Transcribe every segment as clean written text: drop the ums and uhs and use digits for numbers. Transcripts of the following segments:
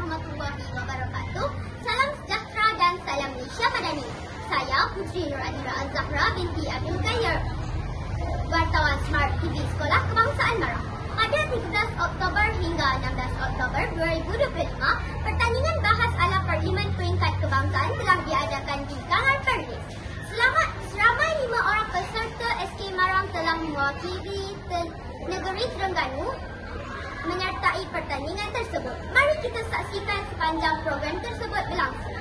warahmatullahi wabarakatuh. Salam sejahtera dan salam Malaysia Madani. Saya Putri Nur Adira Az-Zahra binti Abdul Qayyar, wartawan Smart TV Sekolah Kebangsaan Mara. Pada 13 Oktober hingga 16 Oktober 2025, pertandingan bahas ala Parlimen peringkat kebangsaan telah diadakan di Kangar Perlis. Seramai 5 orang peserta SK Marang telah mewakili negeri Terengganu menyertai pertandingan tersebut. Mari kita saksikan sepanjang program tersebut berlangsung.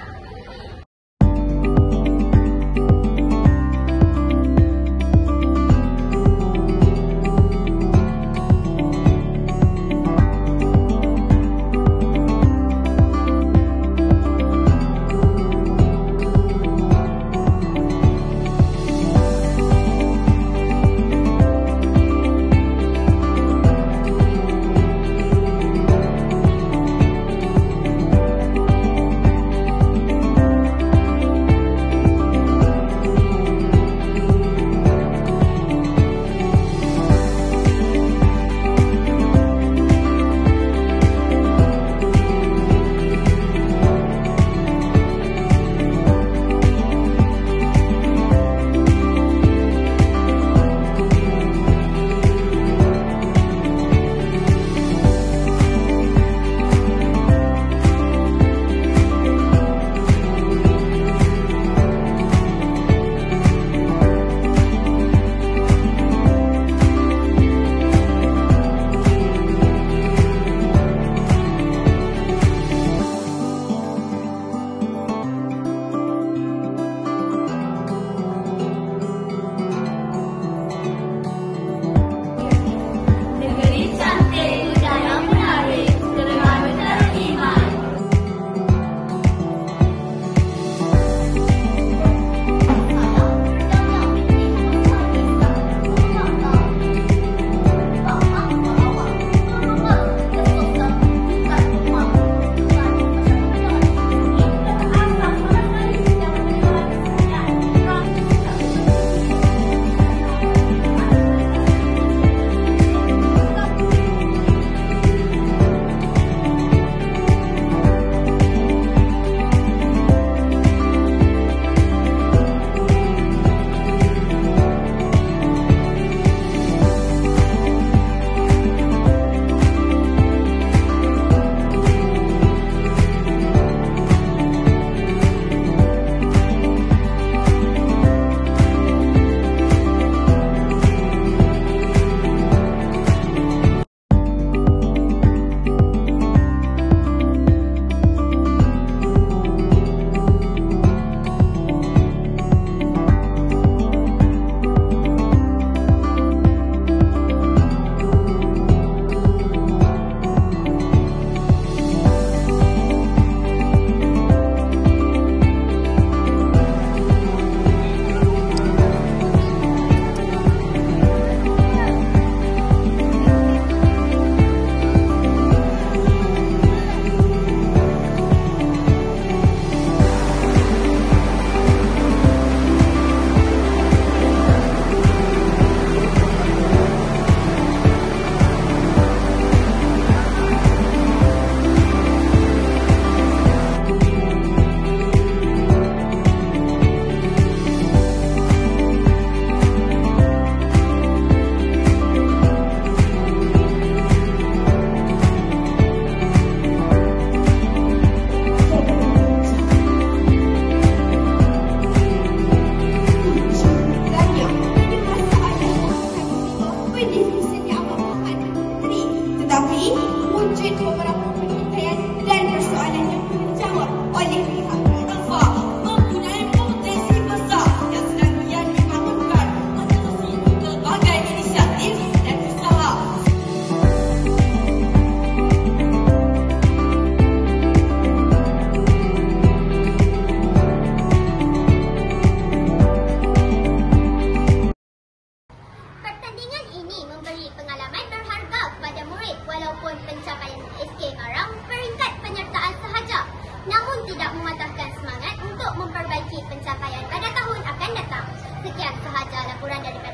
Pencapaian pada tahun akan datang. Sekian sahaja laporan daripada